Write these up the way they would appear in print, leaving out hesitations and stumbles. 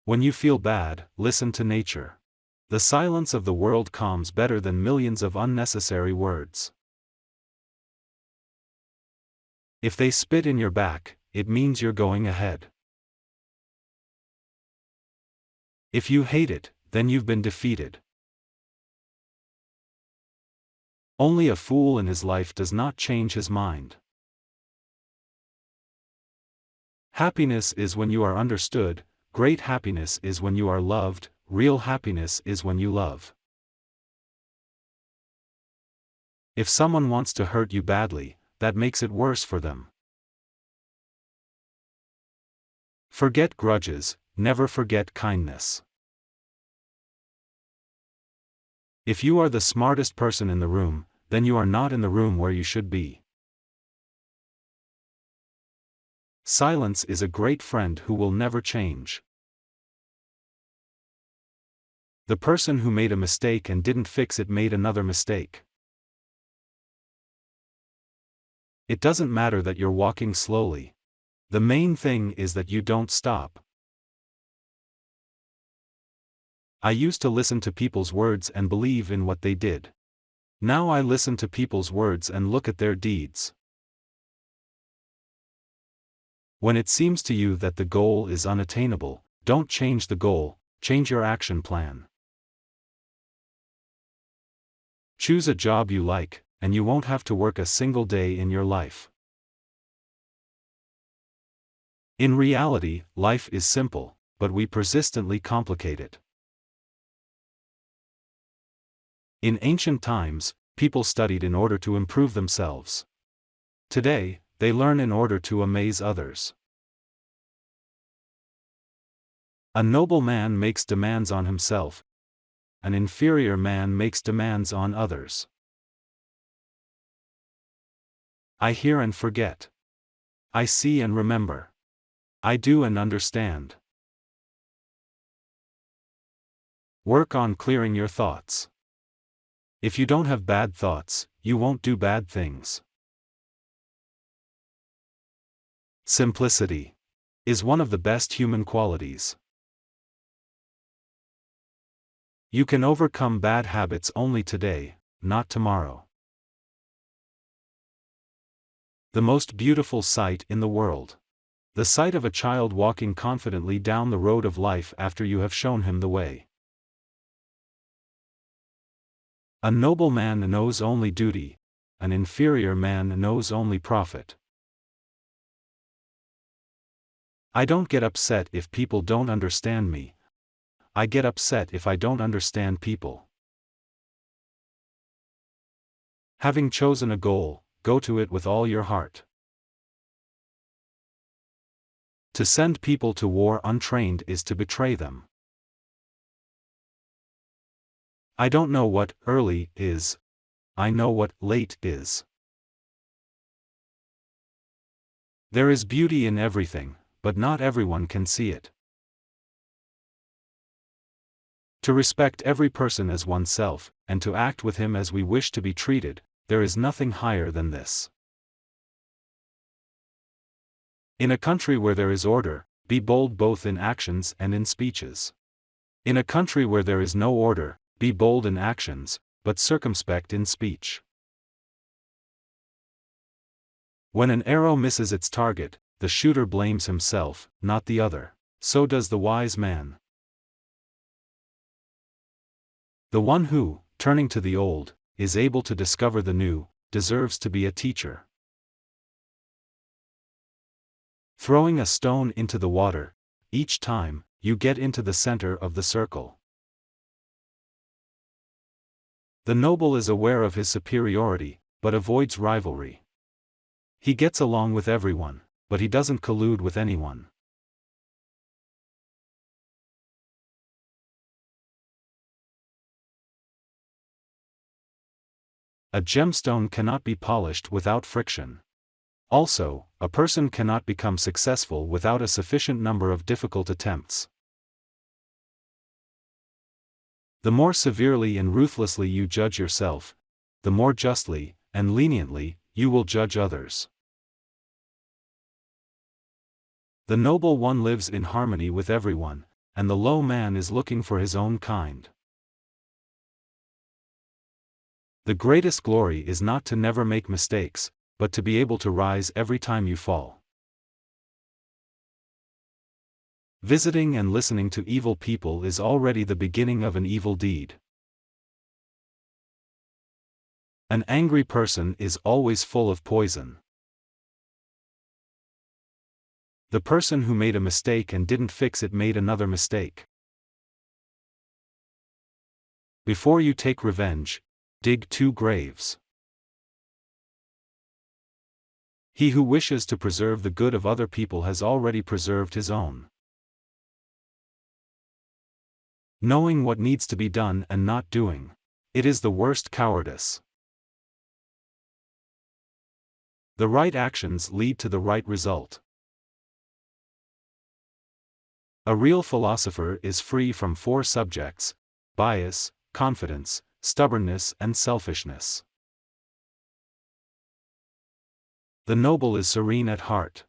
When you feel bad, listen to nature. The silence of the world calms better than millions of unnecessary words. If they spit in your back, it means you're going ahead. If you hate it, then you've been defeated. Only a fool in his life does not change his mind. Happiness is when you are understood, great happiness is when you are loved, real happiness is when you love. If someone wants to hurt you badly, that makes it worse for them. Forget grudges, never forget kindness. If you are the smartest person in the room, then you are not in the room where you should be. Silence is a great friend who will never change. The person who made a mistake and didn't fix it made another mistake. It doesn't matter that you're walking slowly. The main thing is that you don't stop. I used to listen to people's words and believe in what they did. Now I listen to people's words and look at their deeds. When it seems to you that the goal is unattainable, don't change the goal, change your action plan. Choose a job you like, and you won't have to work a single day in your life. In reality, life is simple, but we persistently complicate it. In ancient times, people studied in order to improve themselves. Today, they learn in order to amaze others. A noble man makes demands on himself. An inferior man makes demands on others. I hear and forget. I see and remember. I do and understand. Work on clearing your thoughts. If you don't have bad thoughts, you won't do bad things. Simplicity is one of the best human qualities. You can overcome bad habits only today, not tomorrow. The most beautiful sight in the world. The sight of a child walking confidently down the road of life after you have shown him the way. A noble man knows only duty, an inferior man knows only profit. I don't get upset if people don't understand me. I get upset if I don't understand people. Having chosen a goal, go to it with all your heart. To send people to war untrained is to betray them. I don't know what early is. I know what late is. There is beauty in everything, but not everyone can see it. To respect every person as oneself, and to act with him as we wish to be treated, there is nothing higher than this. In a country where there is order, be bold both in actions and in speeches. In a country where there is no order, be bold in actions, but circumspect in speech. When an arrow misses its target, the shooter blames himself, not the other. So does the wise man. The one who, turning to the old, is able to discover the new, deserves to be a teacher. Throwing a stone into the water, each time, you get into the center of the circle. The noble is aware of his superiority, but avoids rivalry. He gets along with everyone, but he doesn't collude with anyone. A gemstone cannot be polished without friction. Also, a person cannot become successful without a sufficient number of difficult attempts. The more severely and ruthlessly you judge yourself, the more justly and leniently you will judge others. The noble one lives in harmony with everyone, and the low man is looking for his own kind. The greatest glory is not to never make mistakes, but to be able to rise every time you fall. Visiting and listening to evil people is already the beginning of an evil deed. An angry person is always full of poison. The person who made a mistake and didn't fix it made another mistake. Before you take revenge, dig 2 graves. He who wishes to preserve the good of other people has already preserved his own. Knowing what needs to be done and not doing. It is the worst cowardice. The right actions lead to the right result. A real philosopher is free from 4 subjects: bias, confidence, stubbornness, and selfishness. The noble is serene at heart.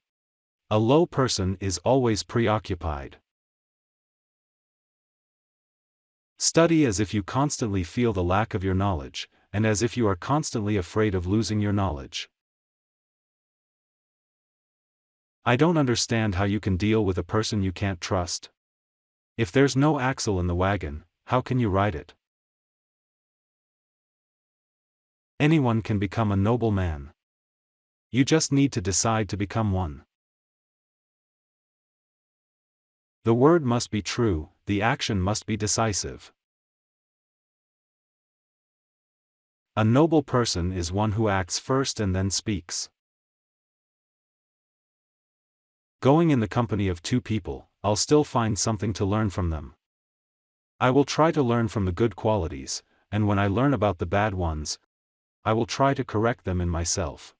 A low person is always preoccupied. Study as if you constantly feel the lack of your knowledge, and as if you are constantly afraid of losing your knowledge. I don't understand how you can deal with a person you can't trust. If there's no axle in the wagon, how can you ride it? Anyone can become a noble man. You just need to decide to become one. The word must be true, the action must be decisive. A noble person is one who acts first and then speaks. Going in the company of 2 people, I'll still find something to learn from them. I will try to learn from the good qualities, and when I learn about the bad ones, I will try to correct them in myself.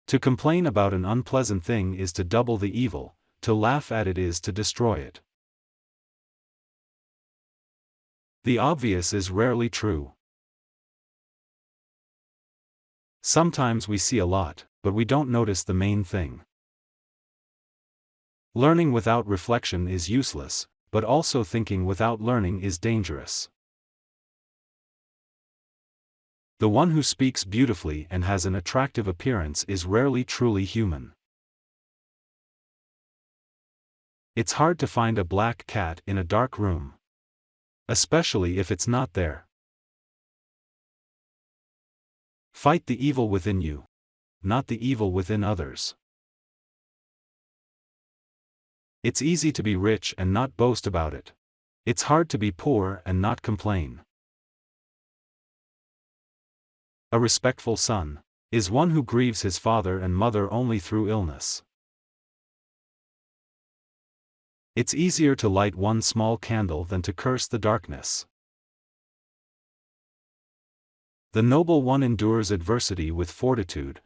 To complain about an unpleasant thing is to double the evil, to laugh at it is to destroy it. The obvious is rarely true. Sometimes we see a lot, but we don't notice the main thing. Learning without reflection is useless, but also thinking without learning is dangerous. The one who speaks beautifully and has an attractive appearance is rarely truly human. It's hard to find a black cat in a dark room. Especially if it's not there. Fight the evil within you, not the evil within others. It's easy to be rich and not boast about it. It's hard to be poor and not complain. A respectful son is one who grieves his father and mother only through illness. It's easier to light one small candle than to curse the darkness. The noble one endures adversity with fortitude,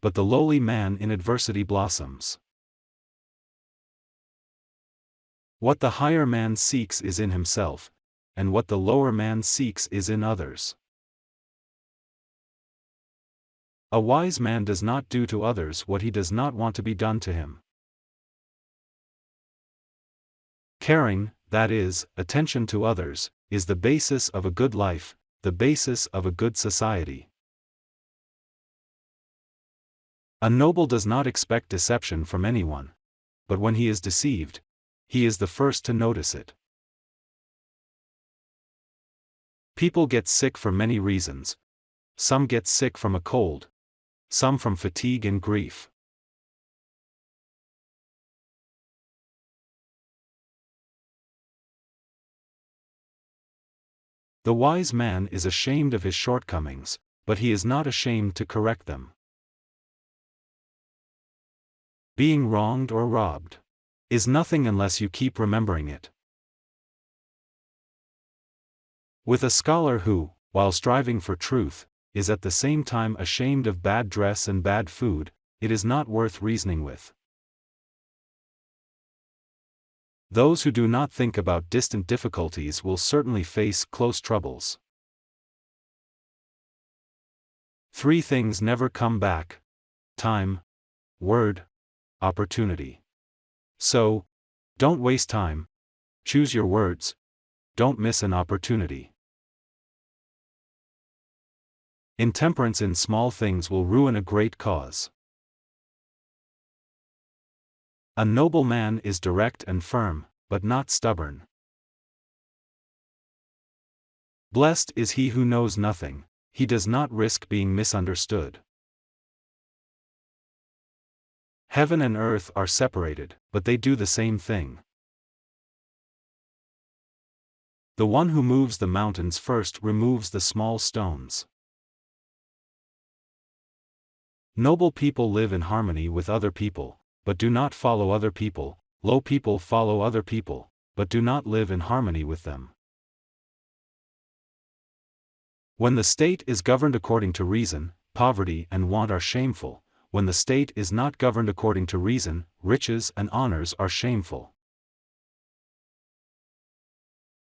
but the lowly man in adversity blossoms. What the higher man seeks is in himself, and what the lower man seeks is in others. A wise man does not do to others what he does not want to be done to him. Caring, that is, attention to others, is the basis of a good life, the basis of a good society. A noble does not expect deception from anyone, but when he is deceived, he is the first to notice it. People get sick for many reasons. Some get sick from a cold, some from fatigue and grief. The wise man is ashamed of his shortcomings, but he is not ashamed to correct them. Being wronged or robbed is nothing unless you keep remembering it. With a scholar who, while striving for truth, is at the same time ashamed of bad dress and bad food, it is not worth reasoning with. Those who do not think about distant difficulties will certainly face close troubles. 3 things never come back: time, word, opportunity. So, don't waste time. Choose your words. Don't miss an opportunity. Intemperance in small things will ruin a great cause. A noble man is direct and firm, but not stubborn. Blessed is he who knows nothing, he does not risk being misunderstood. Heaven and earth are separated, but they do the same thing. The one who moves the mountains first removes the small stones. Noble people live in harmony with other people, but do not follow other people. Low people follow other people, but do not live in harmony with them. When the state is governed according to reason, poverty and want are shameful. When the state is not governed according to reason, riches and honors are shameful.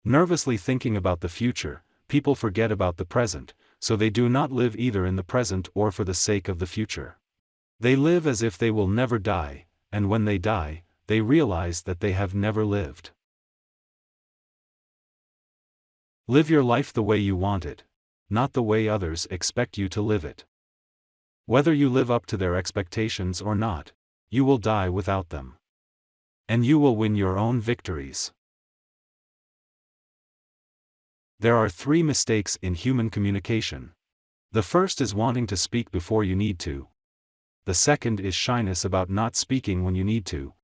Nervously thinking about the future, people forget about the present, so they do not live either in the present or for the sake of the future. They live as if they will never die, and when they die, they realize that they have never lived. Live your life the way you want it, not the way others expect you to live it. Whether you live up to their expectations or not, you will die without them. And you will win your own victories. There are 3 mistakes in human communication. The first is wanting to speak before you need to. The second is shyness about not speaking when you need to.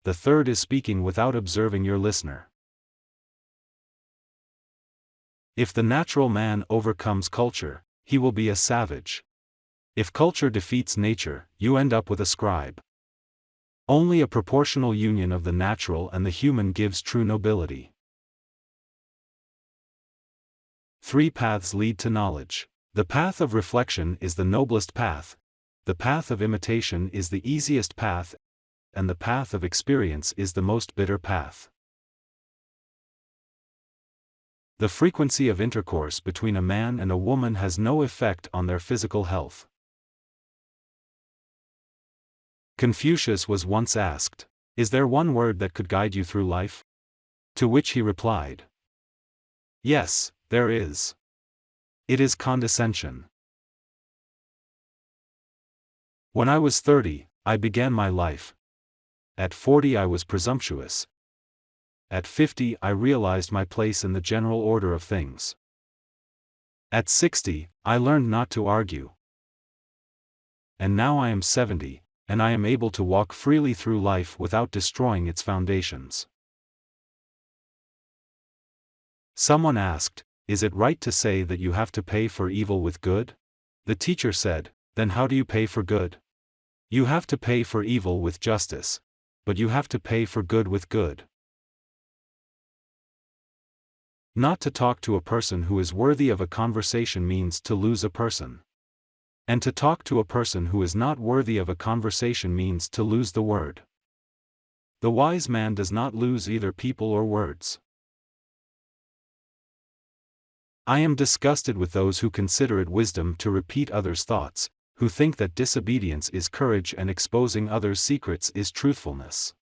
The third is speaking without observing your listener. If the natural man overcomes culture, he will be a savage. If culture defeats nature, you end up with a scribe. Only a proportional union of the natural and the human gives true nobility. 3 paths lead to knowledge. The path of reflection is the noblest path, the path of imitation is the easiest path, and the path of experience is the most bitter path. The frequency of intercourse between a man and a woman has no effect on their physical health. Confucius was once asked, "Is there one word that could guide you through life?" To which he replied, "Yes, there is. It is condescension." When I was 30, I began my life. At 40 I was presumptuous. At 50 I realized my place in the general order of things. At 60, I learned not to argue. And now I am 70, and I am able to walk freely through life without destroying its foundations. Someone asked, "Is it right to say that you have to pay for evil with good?" The teacher said, "Then how do you pay for good? You have to pay for evil with justice, but you have to pay for good with good." Not to talk to a person who is worthy of a conversation means to lose a person. And to talk to a person who is not worthy of a conversation means to lose the word. The wise man does not lose either people or words. I am disgusted with those who consider it wisdom to repeat others' thoughts, who think that disobedience is courage and exposing others' secrets is truthfulness.